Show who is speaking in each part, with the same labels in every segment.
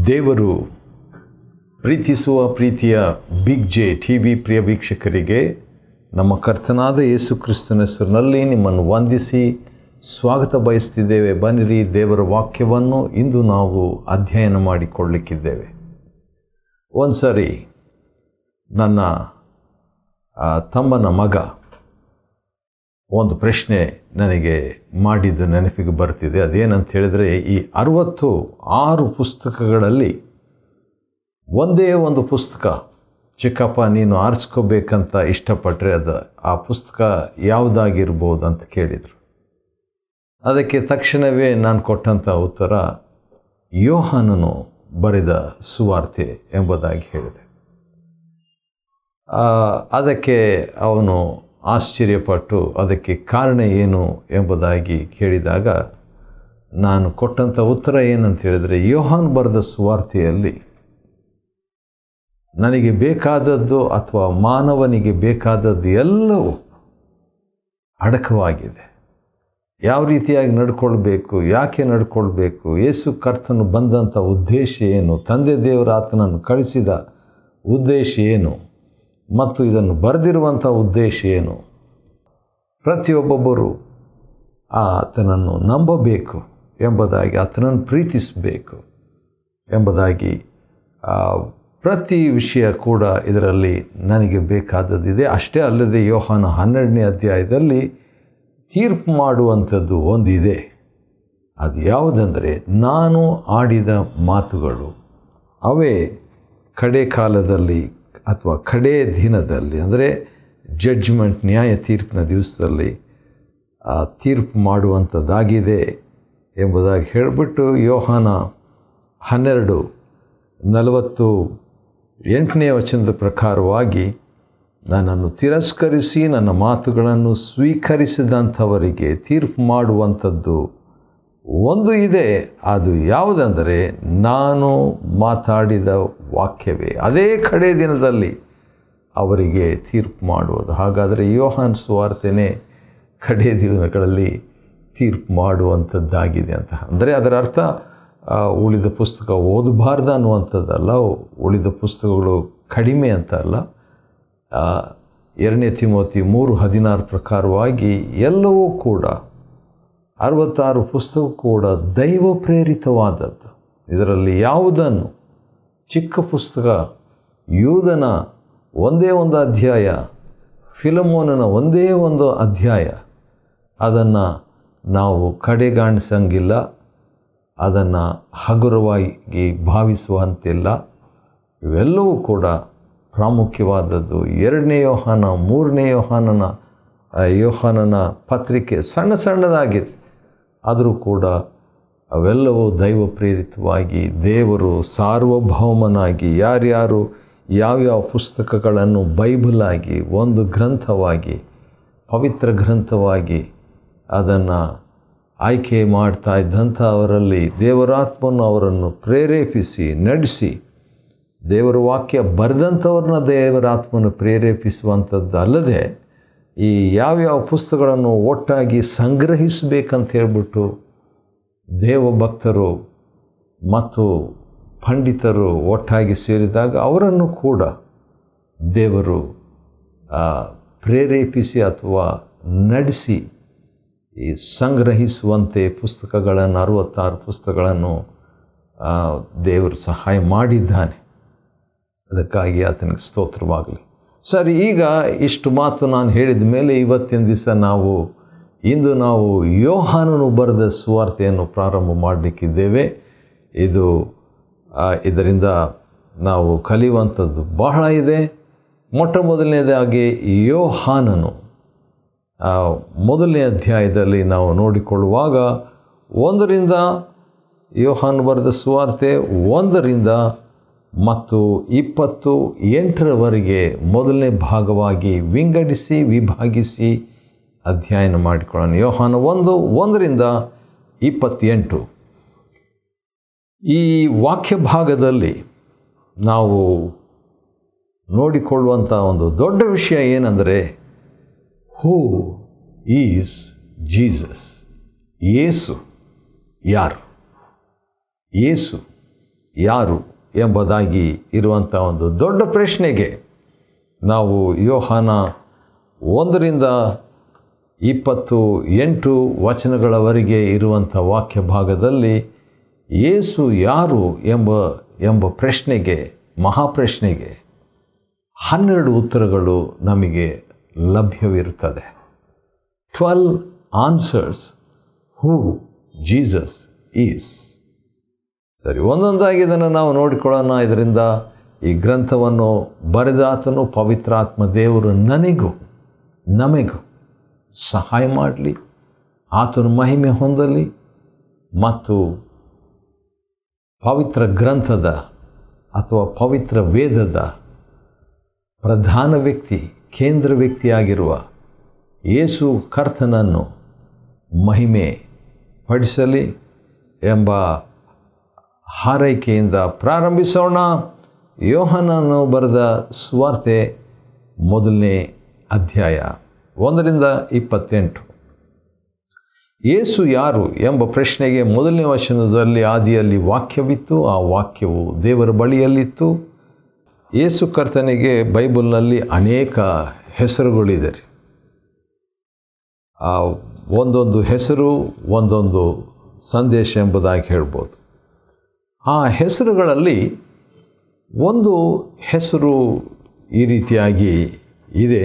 Speaker 1: ದೇವರು ಪ್ರೀತಿಸುವ ಪ್ರೀತಿಯ ಬಿಗ್ ಜೆ TV ಪ್ರಿಯ ವೀಕ್ಷಕರಿಗೆ ನಮ್ಮ ಕರ್ತನಾದ ಯೇಸು ಕ್ರಿಸ್ತನ ಹೆಸರಿನಲ್ಲಿ ನಿಮ್ಮನ್ನು ವಂದಿಸಿ ಸ್ವಾಗತ ಬಯಸ್ತಿದ್ದೇವೆ. ಬನ್ನಿರಿ, ದೇವರ ವಾಕ್ಯವನ್ನು ಇಂದು ನಾವು ಅಧ್ಯಯನ ಮಾಡಿಕೊಳ್ಳಲಿಕ್ಕಿದ್ದೇವೆ. ಒಂದು ಸರಿ ನನ್ನ ತಮ್ಮನ ಮಗ ಒಂದು ಪ್ರಶ್ನೆ ನನಗೆ ಮಾಡಿದ್ದು ನೆನಪಿಗೆ ಬರ್ತಿದೆ. ಅದೇನಂತ ಹೇಳಿದರೆ, ಈ 66 ಪುಸ್ತಕಗಳಲ್ಲಿ ಒಂದೇ ಒಂದು ಪುಸ್ತಕ ಚಿಕ್ಕಪ್ಪ ನೀನು ಆರಿಸ್ಕೋಬೇಕಂತ ಇಷ್ಟಪಟ್ಟರೆ ಆ ಪುಸ್ತಕ ಯಾವುದಾಗಿರ್ಬೋದು ಅಂತ ಕೇಳಿದರು. ಅದಕ್ಕೆ ತಕ್ಷಣವೇ ನಾನು ಕೊಟ್ಟಂಥ ಉತ್ತರ ಯೋಹಾನನು ಬರೆದ ಸುವಾರ್ತೆ ಎಂಬುದಾಗಿ ಹೇಳಿದೆ. ಅದಕ್ಕೆ ಅವನು ಆಶ್ಚರ್ಯಪಟ್ಟು ಅದಕ್ಕೆ ಕಾರಣ ಏನು ಎಂಬುದಾಗಿ ಕೇಳಿದಾಗ ನಾನು ಕೊಟ್ಟಂಥ ಉತ್ತರ ಏನಂತ ಹೇಳಿದರೆ, ಯೋಹಾನ್ ಬರೆದ ಸುವಾರ್ತೆಯಲ್ಲಿ ನನಗೆ ಬೇಕಾದದ್ದು ಅಥವಾ ಮಾನವನಿಗೆ ಬೇಕಾದದ್ದು ಎಲ್ಲವೂ ಅಡಕವಾಗಿದೆ. ಯಾವ ರೀತಿಯಾಗಿ ನಡ್ಕೊಳ್ಬೇಕು, ಯಾಕೆ ನಡ್ಕೊಳ್ಬೇಕು, ಯೇಸು ಕರ್ತನು ಬಂದಂಥ ಉದ್ದೇಶ ಏನು, ತಂದೆ ದೇವರ ಆತನನ್ನು ಕಳಿಸಿದ ಉದ್ದೇಶ ಏನು ಮತ್ತು ಇದನ್ನು ಬರೆದಿರುವಂಥ ಉದ್ದೇಶ ಏನು, ಪ್ರತಿಯೊಬ್ಬೊಬ್ಬರು ಆತನನ್ನು ನಂಬಬೇಕು ಎಂಬುದಾಗಿ, ಆತನನ್ನು ಪ್ರೀತಿಸಬೇಕು ಎಂಬುದಾಗಿ ಪ್ರತಿ ವಿಷಯ ಕೂಡ ಇದರಲ್ಲಿ ನನಗೆ ಬೇಕಾದದ್ದಿದೆ. ಅಷ್ಟೇ ಅಲ್ಲದೆ ಯೋಹಾನ 12ನೇ ಅಧ್ಯಾಯದಲ್ಲಿ ತೀರ್ಪು ಮಾಡುವಂಥದ್ದು ಒಂದಿದೆ. ಅದು ಯಾವುದೆಂದರೆ, ನಾನು ಆಡಿದ ಮಾತುಗಳು ಅವೇ ಕಡೆ ಕಾಲದಲ್ಲಿ ಅಥವಾ ಕಡೇ ದಿನದಲ್ಲಿ, ಅಂದರೆ ಜಡ್ಜ್ಮೆಂಟ್, ನ್ಯಾಯ ತೀರ್ಪಿನ ದಿವಸದಲ್ಲಿ ತೀರ್ಪು ಮಾಡುವಂಥದ್ದಾಗಿದೆ ಎಂಬುದಾಗಿ ಹೇಳಿಬಿಟ್ಟು ಯೋಹಾನ 12:48ನೇ ವಚನದ ಪ್ರಕಾರವಾಗಿ, ನನ್ನನ್ನು ತಿರಸ್ಕರಿಸಿ ನನ್ನ ಮಾತುಗಳನ್ನು ಸ್ವೀಕರಿಸಿದಂಥವರಿಗೆ ತೀರ್ಪು ಮಾಡುವಂಥದ್ದು ಒಂದು ಇದೆ. ಅದು ಯಾವುದೆಂದರೆ, ನಾನು ಮಾತಾಡಿದ ವಾಕ್ಯವೇ ಅದೇ ಕಡೆ ದಿನದಲ್ಲಿ ಅವರಿಗೆ ತೀರ್ಪು ಮಾಡುವುದು. ಹಾಗಾದರೆ ಯೋಹಾನ್ ಸುವಾರ್ತೆನೇ ಕಡೆ ದಿನಗಳಲ್ಲಿ ತೀರ್ಪು ಮಾಡುವಂಥದ್ದಾಗಿದೆ ಅಂತ. ಅಂದರೆ ಅದರ ಅರ್ಥ ಉಳಿದ ಪುಸ್ತಕ ಓದಬಾರ್ದು ಅನ್ನುವಂಥದ್ದಲ್ಲ, ಉಳಿದ ಪುಸ್ತಕಗಳು ಕಡಿಮೆ ಅಂತ ಅಲ್ಲ. 2 ತಿಮೋತಿ 3:16 ಪ್ರಕಾರವಾಗಿ ಎಲ್ಲವೂ ಕೂಡ 66 ಪುಸ್ತಕ ಕೂಡ ದೈವ ಪ್ರೇರಿತವಾದದ್ದು. ಇದರಲ್ಲಿ ಯಾವುದನ್ನು, ಚಿಕ್ಕ ಪುಸ್ತಕ ಯೂದನ ಒಂದೇ ಒಂದು ಅಧ್ಯಾಯ, ಫಿಲಮೋನನ ಒಂದೇ ಒಂದು ಅಧ್ಯಾಯ, ಅದನ್ನು ನಾವು ಕಡೆಗಾಣಿಸಂಗಿಲ್ಲ, ಅದನ್ನು ಹಗುರವಾಗಿ ಭಾವಿಸುವಂತಿಲ್ಲ. ಇವೆಲ್ಲವೂ ಕೂಡ ಪ್ರಾಮುಖ್ಯವಾದದ್ದು. 2ನೇ ಯೋಹಾನ, 3ನೇ ಯೋಹಾನನ ಪತ್ರಿಕೆ ಸಣ್ಣದಾಗಿದೆ, ಆದರೂ ಕೂಡ ಅವೆಲ್ಲವೂ ದೈವ ಪ್ರೇರಿತವಾಗಿ ದೇವರು ಸಾರ್ವಭೌಮನಾಗಿ ಯಾರ್ಯಾರು ಯಾವ್ಯಾವ ಪುಸ್ತಕಗಳನ್ನು ಬೈಬಲ್ ಆಗಿ ಒಂದು ಗ್ರಂಥವಾಗಿ, ಪವಿತ್ರ ಗ್ರಂಥವಾಗಿ ಅದನ್ನು ಆಯ್ಕೆ ಮಾಡ್ತಾ ಇದ್ದಂಥ ಅವರಲ್ಲಿ ದೇವರಾತ್ಮನು ಅವರನ್ನು ಪ್ರೇರೇಪಿಸಿ ನಡೆಸಿ, ದೇವರ ವಾಕ್ಯ ಬರೆದಂಥವ್ರನ್ನ ದೇವರಾತ್ಮನು ಪ್ರೇರೇಪಿಸುವಂಥದ್ದು ಅಲ್ಲದೆ, ಈ ಯಾವ್ಯಾವ ಪುಸ್ತಕಗಳನ್ನು ಒಟ್ಟಾಗಿ ಸಂಗ್ರಹಿಸಬೇಕಂತ ಹೇಳ್ಬಿಟ್ಟು ದೇವಭಕ್ತರು ಮತ್ತು ಪಂಡಿತರು ಒಟ್ಟಾಗಿ ಸೇರಿದಾಗ ಅವರನ್ನು ಕೂಡ ದೇವರು ಪ್ರೇರೇಪಿಸಿ ಅಥವಾ ನಡೆಸಿ ಈ ಸಂಗ್ರಹಿಸುವಂತೆ ಪುಸ್ತಕಗಳನ್ನು, 66 ಪುಸ್ತಕಗಳನ್ನು ದೇವರು ಸಹಾಯ ಮಾಡಿದ್ದಾನೆ. ಅದಕ್ಕಾಗಿ ಆತನಿಗೆ ಸ್ತೋತ್ರವಾಗಲಿ. ಸರಿ, ಈಗ ಇಷ್ಟು ಮಾತು ನಾನು ಹೇಳಿದ ಮೇಲೆ ಇವತ್ತಿನ ದಿವಸ ಇಂದು ನಾವು ಯೋಹಾನನು ಬರೆದ ಸುವಾರ್ತೆಯನ್ನು ಪ್ರಾರಂಭ ಮಾಡಲಿಕ್ಕಿದ್ದೇವೆ. ಇದರಿಂದ ನಾವು ಕಲಿಯುವಂಥದ್ದು ಬಹಳ ಇದೆ. ಮೊಟ್ಟ ಮೊದಲನೇದಾಗಿ ಯೋಹಾನನು 1ನೇ ಅಧ್ಯಾಯದಲ್ಲಿ ನಾವು ನೋಡಿಕೊಳ್ಳುವಾಗ 1ರಿಂದ ಯೋಹಾನ ಬರೆದ ಸುವಾರ್ತೆ 1ರಿಂದ ಮತ್ತು 28ರವರೆಗೆ ಮೊದಲನೇ ಭಾಗವಾಗಿ ವಿಂಗಡಿಸಿ ವಿಭಾಗಿಸಿ ಅಧ್ಯಯನ ಮಾಡಿಕೊಳ್ಳೋಣ. ಯೋಹಾನ 1:1ರಿಂದ 28. ಈ ವಾಕ್ಯ ಭಾಗದಲ್ಲಿ ನಾವು ನೋಡಿಕೊಳ್ಳುವಂಥ ಒಂದು ದೊಡ್ಡ ವಿಷಯ ಏನಂದರೆ, ಹೂ ಈಸ್ ಜೀಸಸ್. ಯೇಸು ಯಾರು? ಯೇಸು ಯಾರು ಎಂಬುದಾಗಿ ಇರುವಂಥ ಒಂದು ದೊಡ್ಡ ಪ್ರಶ್ನೆಗೆ ನಾವು ಯೋಹಾನ 1-28 ಇರುವಂಥ ವಾಕ್ಯ ಭಾಗದಲ್ಲಿ ಯೇಸು ಯಾರು ಎಂಬ ಪ್ರಶ್ನೆಗೆ, ಮಹಾಪ್ರಶ್ನೆಗೆ 12 ಉತ್ತರಗಳು ನಮಗೆ ಲಭ್ಯವಿರುತ್ತದೆ. 12 ಆನ್ಸರ್ಸ್ ಹೂ ಜೀಸಸ್ ಈಸ್. ಸರಿ, ಒಂದೊಂದಾಗಿ ಇದನ್ನು ನಾವು ನೋಡಿಕೊಳ್ಳೋಣ. ಇದರಿಂದ ಈ ಗ್ರಂಥವನ್ನು ಬರೆದಾತನು ಪವಿತ್ರಾತ್ಮ ದೇವರು ನಮಗೂ ಸಹಾಯ ಮಾಡಲಿ, ಆತನು ಮಹಿಮೆ ಹೊಂದಲಿ ಮತ್ತು ಪವಿತ್ರ ಗ್ರಂಥದ ಅಥವಾ ಪವಿತ್ರ ವೇದದ ಪ್ರಧಾನ ವ್ಯಕ್ತಿ, ಕೇಂದ್ರ ವ್ಯಕ್ತಿಯಾಗಿರುವ ಯೇಸು ಕರ್ತನನ್ನು ಮಹಿಮೆ ಪಡಿಸಲಿ ಎಂಬ ಹಾರೈಕೆಯಿಂದ ಪ್ರಾರಂಭಿಸೋಣ. ಯೋಹಾನನು ಬರೆದ ಸುವಾರ್ತೆ 1ನೇ ಅಧ್ಯಾಯ 1-28. ಯೇಸು ಯಾರು ಎಂಬ ಪ್ರಶ್ನೆಗೆ 1ನೇ ವಚನದಲ್ಲಿ ಆದಿಯಲ್ಲಿ ವಾಕ್ಯವಿತ್ತು, ಆ ವಾಕ್ಯವು ದೇವರ ಬಳಿಯಲ್ಲಿತ್ತು. ಯೇಸು ಕರ್ತನಿಗೆ ಬೈಬಲ್ನಲ್ಲಿ ಅನೇಕ ಹೆಸರುಗಳಿದೆ. ಒಂದೊಂದು ಹೆಸರು ಒಂದೊಂದು ಸಂದೇಶ ಎಂಬುದಾಗಿ ಹೇಳ್ಬೋದು. ಆ ಹೆಸರುಗಳಲ್ಲಿ ಒಂದು ಹೆಸರು ಈ ರೀತಿಯಾಗಿ ಇದೆ.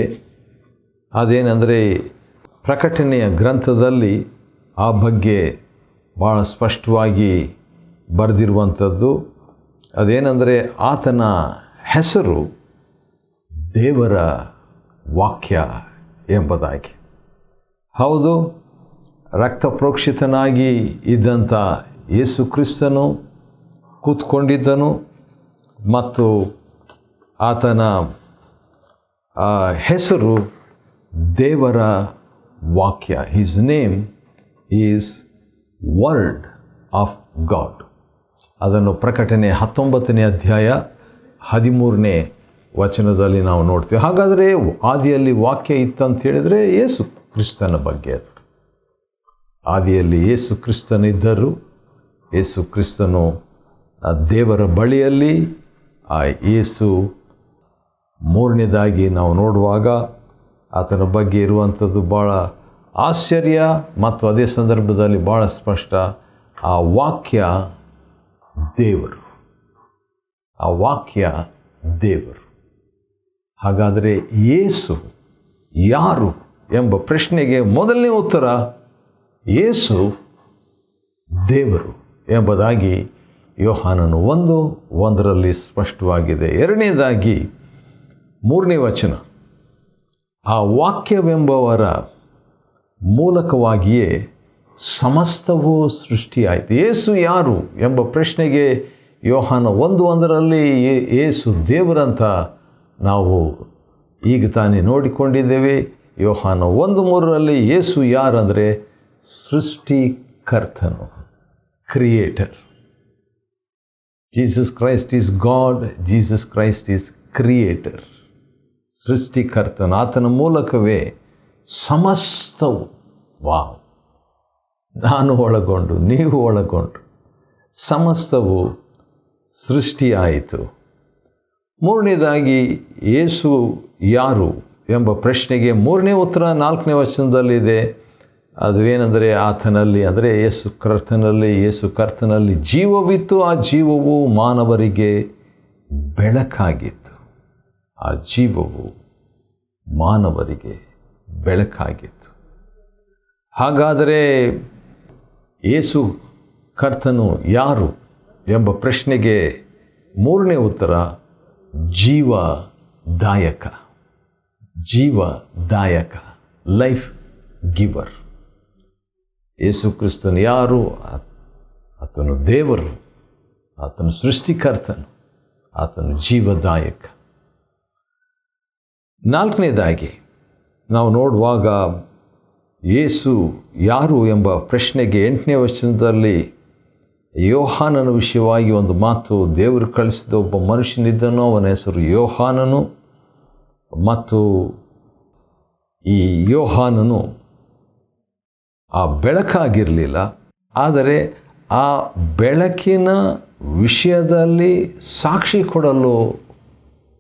Speaker 1: ಅದೇನೆಂದರೆ, ಪ್ರಕಟಣೆಯ ಗ್ರಂಥದಲ್ಲಿ ಆ ಬಗ್ಗೆ ಭಾಳ ಸ್ಪಷ್ಟವಾಗಿ ಬರೆದಿರುವಂಥದ್ದು. ಅದೇನೆಂದರೆ, ಆತನ ಹೆಸರು ದೇವರ ವಾಕ್ಯ ಎಂಬುದಾಗಿ. ಹೌದು, ರಕ್ತ ಪ್ರೋಕ್ಷಿತನಾಗಿ ಇದ್ದಂಥ ಯೇಸು ಕ್ರಿಸ್ತನು ಕೂತ್ಕೊಂಡಿದ್ದನು ಮತ್ತು ಆತನ ಹೆಸರು ದೇವರ ವಾಕ್ಯ. His name is word of god. ಅದನ್ನು ಪ್ರಕಟಣೆ 19ನೇ ಅಧ್ಯಾಯ 13ನೇ ವಚನದಲ್ಲಿ ನಾವು ನೋಡ್ತೀವಿ. ಹಾಗಾದರೆ ಆದಿಯಲ್ಲಿ ವಾಕ್ಯ ಇತ್ತಂತ ಹೇಳಿದರೆ ಯೇಸು ಕ್ರಿಸ್ತನ ಬಗ್ಗೆ ಅದು. ಆದಿಯಲ್ಲಿ ಯೇಸು ಕ್ರಿಸ್ತನಿದ್ದರು. ಯೇಸು ಕ್ರಿಸ್ತನು ದೇವರ ಬಳಿಯಲ್ಲಿ, ಆ ಯೇಸು 3ನೇದಾಗಿ ನಾವು ನೋಡುವಾಗ ಆತನ ಬಗ್ಗೆ ಇರುವಂಥದ್ದು ಭಾಳ ಆಶ್ಚರ್ಯ ಮತ್ತು ಅದೇ ಸಂದರ್ಭದಲ್ಲಿ ಭಾಳ ಸ್ಪಷ್ಟ. ಆ ವಾಕ್ಯ ದೇವರು, ಆ ವಾಕ್ಯ ದೇವರು. ಹಾಗಾದರೆ ಯೇಸು ಯಾರು ಎಂಬ ಪ್ರಶ್ನೆಗೆ 1ನೇ ಉತ್ತರ ಯೇಸು ದೇವರು ಎಂಬುದಾಗಿ ಯೋಹಾನನು 1:1 ಸ್ಪಷ್ಟವಾಗಿದೆ. 2ನೇದಾಗಿ 3ನೇ ವಚನ, ಆ ವಾಕ್ಯವೆಂಬವರ ಮೂಲಕವಾಗಿಯೇ ಸಮಸ್ತವೂ ಸೃಷ್ಟಿಯಾಯಿತು. ಯೇಸು ಯಾರು ಎಂಬ ಪ್ರಶ್ನೆಗೆ ಯೋಹಾನ 1:1 ಯೇಸು ದೇವರಂತ ನಾವು ಈಗ ತಾನೇ ನೋಡಿಕೊಂಡಿದ್ದೇವೆ. ಯೋಹಾನ 1:3 ಯೇಸು ಯಾರಂದರೆ ಸೃಷ್ಟಿಕರ್ತನು, creator. Jesus Christ is God, Jesus Christ is creator. ಸೃಷ್ಟಿಕರ್ತನು, ಆತನ ಮೂಲಕವೇ ಸಮಸ್ತವು, ನಾನು ಒಳಗೊಂಡು ನೀವು ಒಳಗೊಂಡು ಸಮಸ್ತವು ಸೃಷ್ಟಿಯಾಯಿತು. 3ನೇದಾಗಿ ಯೇಸು ಯಾರು ಎಂಬ ಪ್ರಶ್ನೆಗೆ 3ನೇ ಉತ್ತರ 4ನೇ ವಚನದಲ್ಲಿದೆ. ಅದು ಏನೆಂದರೆ, ಆತನಲ್ಲಿ ಅಂದರೆ ಯೇಸು ಕರ್ತನಲ್ಲಿ ಜೀವವಿತ್ತು, ಆ ಜೀವವು ಮಾನವರಿಗೆ ಬೆಳಕಾಗಿತ್ತು. ಆ ಜೀವವು ಮಾನವರಿಗೆ ಬೆಳಕಾಗಿತ್ತು. ಹಾಗಾದರೆ ಯೇಸು ಕರ್ತನು ಯಾರು ಎಂಬ ಪ್ರಶ್ನೆಗೆ 3ನೇ ಉತ್ತರ ಜೀವದಾಯಕ, ಲೈಫ್ ಗಿವರ್. ಯೇಸು ಕ್ರಿಸ್ತನು ಯಾರು? ಆತನು ದೇವರು, ಆತನು ಸೃಷ್ಟಿಕರ್ತನು, ಆತನು ಜೀವದಾಯಕ. 4ನೇದಾಗಿ ನಾವು ನೋಡುವಾಗ ಯೇಸು ಯಾರು ಎಂಬ ಪ್ರಶ್ನೆಗೆ 8ನೇ ವಚನದಲ್ಲಿ ಯೋಹಾನನ ವಿಷಯವಾಗಿ ಒಂದು ಮಾತು, ದೇವರು ಕಳಿಸಿದ ಒಬ್ಬ ಮನುಷ್ಯನಿದ್ದನು, ಅವನ ಹೆಸರು ಯೋಹಾನನು. ಮತ್ತು ಈ ಯೋಹಾನನು ಆ ಬೆಳಕಾಗಿರಲಿಲ್ಲ, ಆದರೆ ಆ ಬೆಳಕಿನ ವಿಷಯದಲ್ಲಿ ಸಾಕ್ಷಿ ಕೊಡಲು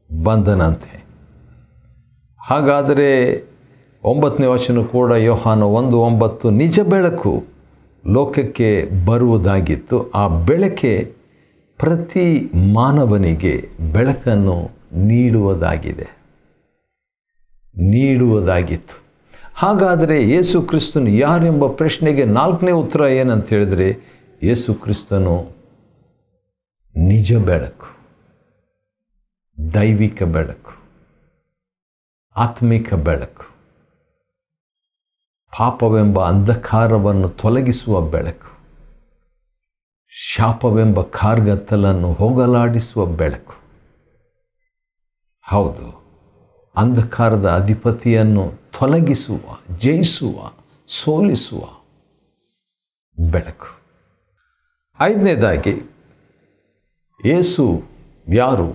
Speaker 1: ಬಂದನಂತೆ. ಹಾಗಾದರೆ 9ನೇ ವಚನ ಕೂಡ ಯೋಹಾನ 1:9 ನಿಜ ಬೆಳಕು ಲೋಕಕ್ಕೆ ಬರುವುದಾಗಿತ್ತು. ಆ ಬೆಳಕೆ ಪ್ರತಿ ಮಾನವನಿಗೆ ಬೆಳಕನ್ನು ನೀಡುವುದಾಗಿತ್ತು. ಹಾಗಾದರೆ ಯೇಸು ಕ್ರಿಸ್ತನು ಯಾರೆಂಬ ಪ್ರಶ್ನೆಗೆ 4ನೇ ಉತ್ತರ ಏನಂತ ಹೇಳಿದರೆ, ಯೇಸು ಕ್ರಿಸ್ತನು ನಿಜ ಬೆಳಕು, ದೈವಿಕ ಬೆಳಕು, ಆತ್ಮಿಕ ಬೆಳಕು, ಪಾಪವೆಂಬ ಅಂಧಕಾರವನ್ನು ತೊಲಗಿಸುವ ಬೆಳಕು, ಶಾಪವೆಂಬ ಕಾರ್ಗತ್ತಲನ್ನು ಹೋಗಲಾಡಿಸುವ ಬೆಳಕು. ಹೌದು, ಅಂಧಕಾರದ ಅಧಿಪತಿಯನ್ನು ತೊಲಗಿಸುವ, ಜಯಿಸುವ, ಸೋಲಿಸುವ ಬೆಳಕು. 5ನೇದಾಗಿ ಯೇಸು ಯಾರು,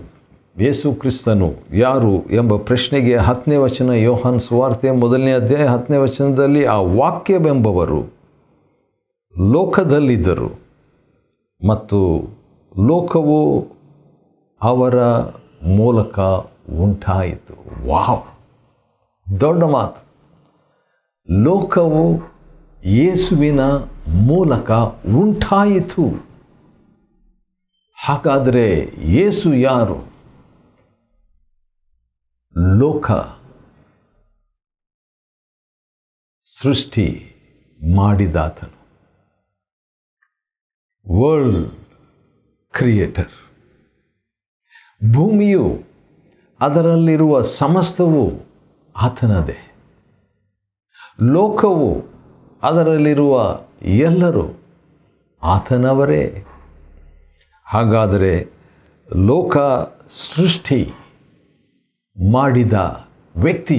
Speaker 1: ಯೇಸು ಕ್ರಿಸ್ತನು ಯಾರು ಎಂಬ ಪ್ರಶ್ನೆಗೆ 10ನೇ ವಚನ ಯೋಹಾನ ಸುವಾರ್ತೆ 1ನೇ ಅಧ್ಯಾಯ 10ನೇ ವಚನದಲ್ಲಿ ಆ ವಾಕ್ಯವೆಂಬವರು ಲೋಕದಲ್ಲಿದ್ದರು ಮತ್ತು ಲೋಕವು ಅವರ ಮೂಲಕ ಉಂಟಾಯಿತು. ವಾವ್, ದೊಡ್ಡ ಮಾತು. ಲೋಕವು ಯೇಸುವಿನ ಮೂಲಕ ಉಂಟಾಯಿತು. ಹಾಗಾದರೆ ಯೇಸು ಯಾರು? ಲೋಕ ಸೃಷ್ಟಿ ಮಾಡಿದಾತನು, ವರ್ಲ್ಡ್ ಕ್ರಿಯೇಟರ್. ಭೂಮಿಯು ಅದರಲ್ಲಿರುವ ಸಮಸ್ತವು ಆತನದೇ. ಲೋಕವು ಅದರಲ್ಲಿರುವ ಎಲ್ಲರೂ ಆತನವರೇ. ಹಾಗಾದರೆ ಲೋಕ ಸೃಷ್ಟಿ ಮಾಡಿದ ವ್ಯಕ್ತಿ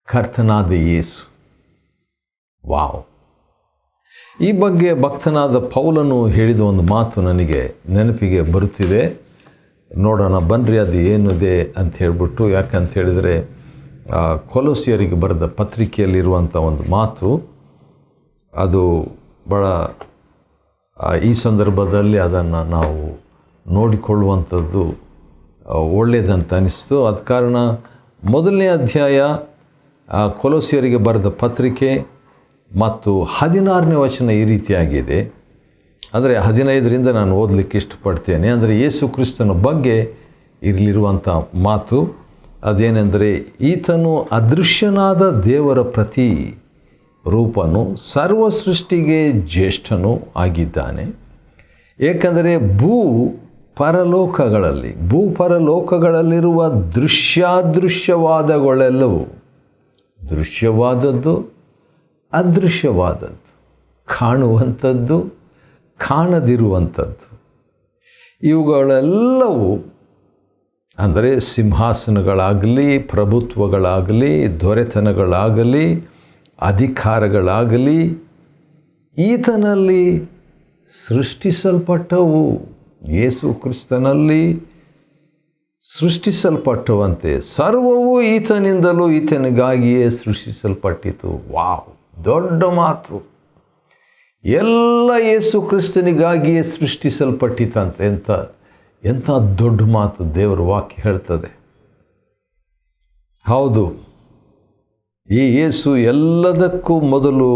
Speaker 1: ಕರ್ತನಾದ ಯೇಸು. ವಾವ್! ಈ ಬಗ್ಗೆ ಭಕ್ತನಾದ ಪೌಲನು ಹೇಳಿದ ಒಂದು ಮಾತು ನನಗೆ ನೆನಪಿಗೆ ಬರುತ್ತಿದೆ. ನೋಡೋಣ ಬನ್ನಿರಿ, ಅದು ಏನಿದೆ ಅಂತ ಹೇಳ್ಬಿಟ್ಟು. ಯಾಕಂತ ಹೇಳಿದರೆ ಕೊಲೋಸಿಯರಿಗೆ ಬರೆದ ಪತ್ರಿಕೆಯಲ್ಲಿರುವಂಥ ಒಂದು ಮಾತು, ಅದು ಭಾಳ ಈ ಸಂದರ್ಭದಲ್ಲಿ ಅದನ್ನು ನಾವು ನೋಡಿಕೊಳ್ಳುವಂಥದ್ದು ಒಳ್ಳೆಯದಂತ ಅನಿಸ್ತು. ಆದ ಕಾರಣ 1ನೇ ಅಧ್ಯಾಯ ಕೊಲೋಸಿಯರಿಗೆ ಬರೆದ ಪತ್ರಿಕೆ ಮತ್ತು 16ನೇ ವಚನ ಈ ರೀತಿಯಾಗಿದೆ. ಅಂದರೆ 15ರಿಂದ ನಾನು ಓದಲಿಕ್ಕೆ ಇಷ್ಟಪಡ್ತೇನೆ. ಅಂದರೆ ಯೇಸು ಕ್ರಿಸ್ತನ ಬಗ್ಗೆ ಇರಲಿರುವಂಥ ಮಾತು ಅದೇನೆಂದರೆ, ಈತನು ಅದೃಶ್ಯನಾದ ದೇವರ ಪ್ರತಿ ರೂಪನು, ಸರ್ವ ಸೃಷ್ಟಿಗೆ ಜ್ಯೇಷ್ಠನೂ ಆಗಿದ್ದಾನೆ. ಏಕೆಂದರೆ ಭೂಪರಲೋಕಗಳಲ್ಲಿರುವ ದೃಶ್ಯಾದೃಶ್ಯವಾದಗಳೆಲ್ಲವೂ, ದೃಶ್ಯವಾದದ್ದು, ಅದೃಶ್ಯವಾದದ್ದು, ಕಾಣುವಂಥದ್ದು, ಕಾಣದಿರುವಂಥದ್ದು, ಇವುಗಳೆಲ್ಲವೂ ಅಂದರೆ ಸಿಂಹಾಸನಗಳಾಗಲಿ, ಪ್ರಭುತ್ವಗಳಾಗಲಿ, ದೊರೆತನಗಳಾಗಲಿ, ಅಧಿಕಾರಗಳಾಗಲಿ ಈತನಲ್ಲಿ ಸೃಷ್ಟಿಸಲ್ಪಟ್ಟವು. ಯೇಸು ಕ್ರಿಸ್ತನಲ್ಲಿ ಸೃಷ್ಟಿಸಲ್ಪಟ್ಟವಂತೆ ಸರ್ವವು ಈತನಿಂದಲೂ ಈತನಿಗಾಗಿಯೇ ಸೃಷ್ಟಿಸಲ್ಪಟ್ಟಿತು. ವಾವ್, ದೊಡ್ಡ ಮಾತು. ಎಲ್ಲ ಯೇಸು ಕ್ರಿಸ್ತನಿಗಾಗಿಯೇ ಸೃಷ್ಟಿಸಲ್ಪಟ್ಟಿತಂತೆ. ಎಂಥ ದೊಡ್ಡ ಮಾತು ದೇವರ ವಾಕ್ಯ ಹೇಳ್ತದೆ. ಹೌದು, ಈ ಯೇಸು ಎಲ್ಲದಕ್ಕೂ ಮೊದಲು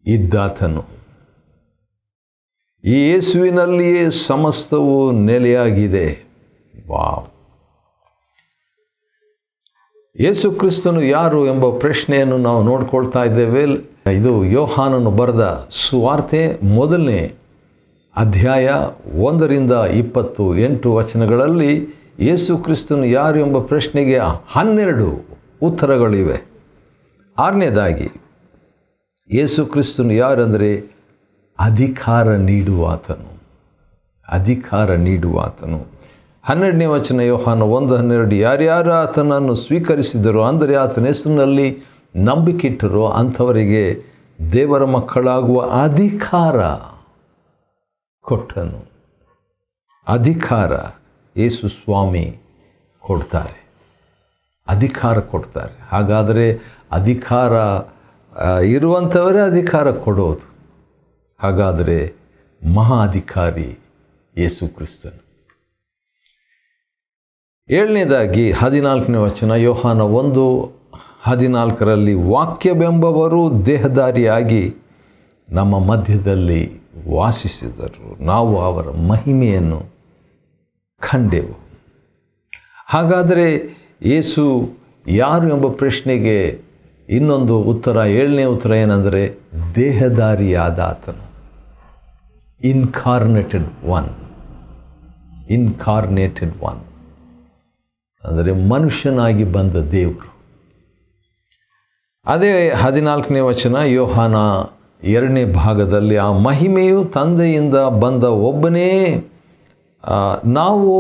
Speaker 1: ಇದ್ದಾತನು. ಈ ಯೇಸುವಿನಲ್ಲಿಯೇ ಸಮಸ್ತವು ನೆಲೆಯಾಗಿದೆ. ವಾವ್! ಯೇಸು ಕ್ರಿಸ್ತನು ಯಾರು ಎಂಬ ಪ್ರಶ್ನೆಯನ್ನು ನಾವು ನೋಡ್ಕೊಳ್ತಾ ಇದ್ದೇವೆ. ಇದು ಯೋಹಾನನು ಬರೆದ ಸುವಾರ್ತೆ 1ನೇ ಅಧ್ಯಾಯ 1ರಿಂದ 28 ವಚನಗಳಲ್ಲಿ ಯೇಸು ಕ್ರಿಸ್ತನು ಯಾರು ಎಂಬ ಪ್ರಶ್ನೆಗೆ 12 ಉತ್ತರಗಳಿವೆ. 6ನೇದಾಗಿ ಯೇಸು ಕ್ರಿಸ್ತನು ಯಾರೆಂದರೆ ಅಧಿಕಾರ ನೀಡುವಾತನು. 12ನೇ ವಚನ ಯೋಹಾನ 1:12, ಯಾರ್ಯಾರು ಆತನನ್ನು ಸ್ವೀಕರಿಸಿದರೋ, ಅಂದರೆ ಆತನ ಹೆಸರಿನಲ್ಲಿ ನಂಬಿಕಿಟ್ಟರೋ ಅಂಥವರಿಗೆ ದೇವರ ಮಕ್ಕಳಾಗುವ ಅಧಿಕಾರ ಕೊಟ್ಟನು. ಅಧಿಕಾರ ಯೇಸು ಸ್ವಾಮಿ ಕೊಡ್ತಾರೆ, ಅಧಿಕಾರ ಕೊಡ್ತಾರೆ. ಹಾಗಾದರೆ ಅಧಿಕಾರ ಇರುವಂಥವರೇ ಅಧಿಕಾರ ಕೊಡೋದು. ಹಾಗಾದರೆ ಮಹಾಧಿಕಾರಿ ಯೇಸು ಕ್ರಿಸ್ತನು. 7ನೇದಾಗಿ 14ನೇ ವಚನ, ಯೋಹಾನ 1:14 ವಾಕ್ಯವೆಂಬವರು ದೇಹಧಾರಿಯಾಗಿ ನಮ್ಮ ಮಧ್ಯದಲ್ಲಿ ವಾಸಿಸಿದರು, ನಾವು ಅವರ ಮಹಿಮೆಯನ್ನು ಕಂಡೆವು. ಹಾಗಾದರೆ ಯೇಸು ಯಾರು ಎಂಬ ಪ್ರಶ್ನೆಗೆ ಇನ್ನೊಂದು ಉತ್ತರ, 7ನೇ ಉತ್ತರ ಏನಂದರೆ ದೇಹಧಾರಿಯಾದ ಆತನು. ಇನ್ಕಾರ್ನೇಟೆಡ್ ಒನ್ ಅಂದರೆ ಮನುಷ್ಯನಾಗಿ ಬಂದ ದೇವರು. ಅದೇ 14ನೇ ವಚನ, ಯೋಹಾನ 2ನೇ ಭಾಗದಲ್ಲಿ ಆ ಮಹಿಮೆಯು ತಂದೆಯಿಂದ ಬಂದ ಒಬ್ಬನೇ, ನಾವು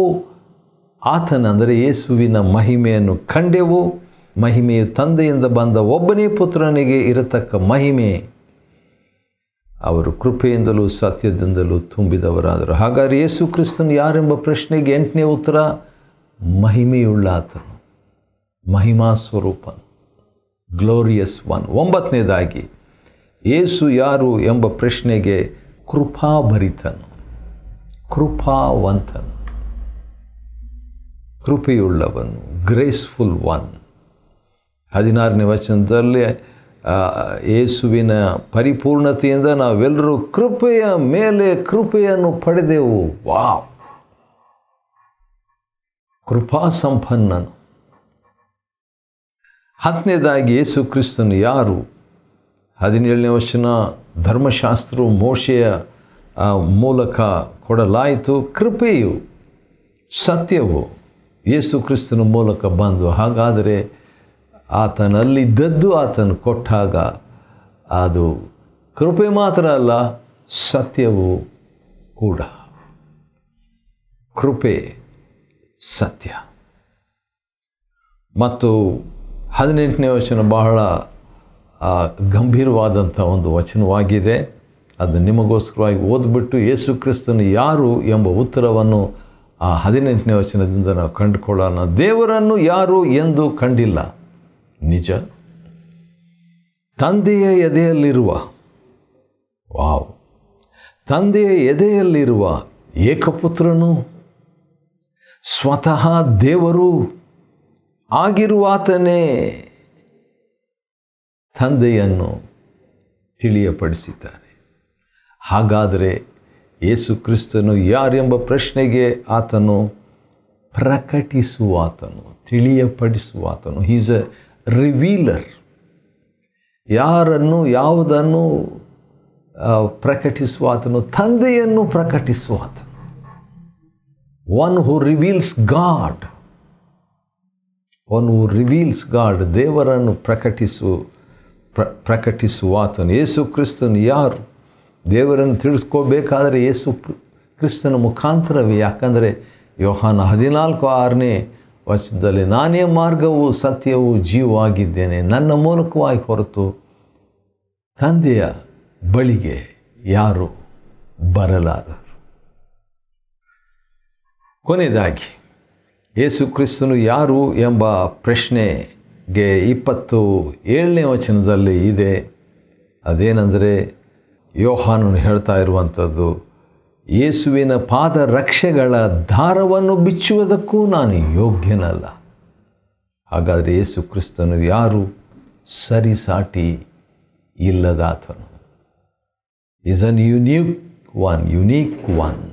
Speaker 1: ಆತನ ಅಂದರೆ ಯೇಸುವಿನ ಮಹಿಮೆಯನ್ನು ಕಂಡೆವು. ಮಹಿಮೆಯು ತಂದೆಯಿಂದ ಬಂದ ಒಬ್ಬನೇ ಪುತ್ರನಿಗೆ ಇರತಕ್ಕ ಮಹಿಮೆ. ಅವರು ಕೃಪೆಯಿಂದಲೂ ಸತ್ಯದಿಂದಲೂ ತುಂಬಿದವರಾದರು. ಹಾಗಾದರೆ ಯೇಸು ಕ್ರಿಸ್ತನು ಯಾರೆಂಬ ಪ್ರಶ್ನೆಗೆ 8ನೇ ಉತ್ತರ ಮಹಿಮೆಯುಳ್ಳ ಆತನು, ಮಹಿಮಾ ಸ್ವರೂಪನು, ಗ್ಲೋರಿಯಸ್ ಒನ್. 9ನೇದಾಗಿ ಯೇಸು ಯಾರು ಎಂಬ ಪ್ರಶ್ನೆಗೆ ಕೃಪಾಭರಿತನು, ಕೃಪಾವಂತನು, ಕೃಪೆಯುಳ್ಳವನು, ಗ್ರೇಸ್ಫುಲ್ ಒನ್. 16ನೇ ವಚನದಲ್ಲಿ ಯೇಸುವಿನ ಪರಿಪೂರ್ಣತೆಯಿಂದ ನಾವೆಲ್ಲರೂ ಕೃಪೆಯ ಮೇಲೆ ಕೃಪೆಯನ್ನು ಪಡೆದೆವು. ವಾವ್, ಕೃಪಾ ಸಂಪನ್ನನು. 10ನೇದಾಗಿ ಯೇಸು ಕ್ರಿಸ್ತನು ಯಾರು? 17ನೇ ವಚನ, ಧರ್ಮಶಾಸ್ತ್ರವು ಮೋಶೆಯ ಮೂಲಕ ಕೊಡಲಾಯಿತು, ಕೃಪೆಯು ಸತ್ಯವು ಯೇಸು ಕ್ರಿಸ್ತನ ಮೂಲಕ ಬಂದು. ಹಾಗಾದರೆ ಆತನಲ್ಲಿದ್ದದ್ದು ಆತನು ಕೊಟ್ಟಾಗ ಅದು ಕೃಪೆ ಮಾತ್ರ ಅಲ್ಲ, ಸತ್ಯವು ಕೂಡ. ಕೃಪೆ, ಸತ್ಯ. ಮತ್ತು 18ನೇ ವಚನ ಬಹಳ ಗಂಭೀರವಾದಂಥ ಒಂದು ವಚನವಾಗಿದೆ. ಅದು ನಿಮಗೋಸ್ಕರವಾಗಿ ಓದ್ಬಿಟ್ಟು ಯೇಸು ಕ್ರಿಸ್ತನು ಯಾರು ಎಂಬ ಉತ್ತರವನ್ನು ಆ 18ನೇ ವಚನದಿಂದ ನಾವು ಕಂಡುಕೊಳ್ಳೋಣ. ದೇವರನ್ನು ಯಾರು ಎಂದು ಕಂಡಿಲ್ಲ, ನಿಜ. ತಂದೆಯ ಎದೆಯಲ್ಲಿರುವ, ವಾವ್, ತಂದೆಯ ಎದೆಯಲ್ಲಿರುವ ಏಕಪುತ್ರನು, ಸ್ವತಃ ದೇವರು ಆಗಿರುವಾತನೇ ತಂದೆಯನ್ನು ತಿಳಿಯಪಡಿಸಿದ್ದಾನೆ. ಹಾಗಾದರೆ ಯೇಸು ಕ್ರಿಸ್ತನು ಯಾರೆಂಬ ಪ್ರಶ್ನೆಗೆ ಆತನು ಪ್ರಕಟಿಸುವಾತನು, ತಿಳಿಯಪಡಿಸುವಾತನು. Is A ರಿವೀಲರ್. ಯಾರನ್ನು, ಯಾವುದನ್ನು ಪ್ರಕಟಿಸುವಾತನು? ತಂದೆಯನ್ನು ಪ್ರಕಟಿಸುವಾತನು. One who reveals God, one who reveals God, ದೇವರನ್ನು ಪ್ರಕಟಿಸುವಾತನು. ಯೇಸು ಕ್ರಿಸ್ತನು ಯಾರು? ದೇವರನ್ನು ತಿಳಿಸ್ಕೋಬೇಕಾದರೆ ಯೇಸು ಕ್ರಿಸ್ತನ ಮುಖಾಂತರವೇ. ಯಾಕಂದರೆ ಯೋಹಾನ 14:6ನೇ ವಚನದಲ್ಲಿ ನಾನೇ ಮಾರ್ಗವು ಸತ್ಯವೂ ಜೀವವಾಗಿದ್ದೇನೆ, ನನ್ನ ಮೂಲಕವಾಗಿ ಹೊರತು ತಂದೆಯ ಬಳಿಗೆ ಯಾರು ಬರಲಾರರು. ಕೊನೆಯದಾಗಿ ಯೇಸು ಕ್ರಿಸ್ತನು ಯಾರು ಎಂಬ ಪ್ರಶ್ನೆಗೆ 27ನೇ ವಚನದಲ್ಲಿ ಇದೆ. ಅದೇನೆಂದರೆ ಯೋಹಾನನು ಹೇಳ್ತಾ ಇರುವಂಥದ್ದು, ಯೇಸುವಿನ ಪಾದ ರಕ್ಷೆಗಳ ದಾರವನ್ನು ಬಿಚ್ಚುವುದಕ್ಕೂ ನಾನು ಯೋಗ್ಯನಲ್ಲ. ಹಾಗಾದರೆ ಯೇಸು ಕ್ರಿಸ್ತನು ಯಾರು? ಸರಿಸಾಟಿ ಇಲ್ಲದಾತನು. ಈಸ್ ಅನ್ ಯುನೀಕ್ ಒನ್,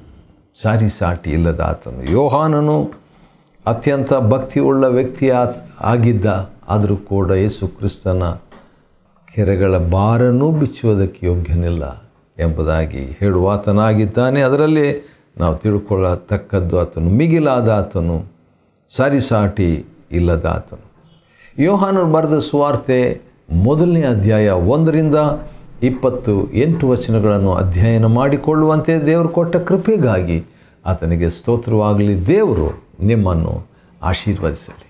Speaker 1: ಸರಿಸಾಟಿ ಇಲ್ಲದಾತನು. ಯೋಹಾನನು ಅತ್ಯಂತ ಭಕ್ತಿಯುಳ್ಳ ವ್ಯಕ್ತಿ ಆಗಿದ್ದ, ಆದರೂ ಕೂಡ ಯೇಸು ಕ್ರಿಸ್ತನ ಕೆರೆಗಳ ಬಾರನ್ನು ಬಿಚ್ಚುವುದಕ್ಕೆ ಯೋಗ್ಯನಿಲ್ಲ ಎಂಬುದಾಗಿ ಹೇಳುವಾತನಾಗಿದ್ದಾನೆ. ಅದರಲ್ಲಿ ನಾವು ತಿಳ್ಕೊಳ್ಳತಕ್ಕದ್ದು ಆತನು ಮಿಗಿಲಾದ ಆತನು, ಸರಿಸಾಟಿ ಇಲ್ಲದ ಆತನು. ಯೋಹಾನನು ಬರೆದ ಸುವಾರ್ತೆ 1ನೇ ಅಧ್ಯಾಯ 1ರಿಂದ 28 ವಚನಗಳನ್ನು ಅಧ್ಯಯನ ಮಾಡಿಕೊಳ್ಳುವಂತೆ ದೇವರು ಕೊಟ್ಟ ಕೃಪೆಗಾಗಿ ಆತನಿಗೆ ಸ್ತೋತ್ರವಾಗಲಿ. ದೇವರು ನಿಮ್ಮನ್ನು ಆಶೀರ್ವದಿಸಲಿ.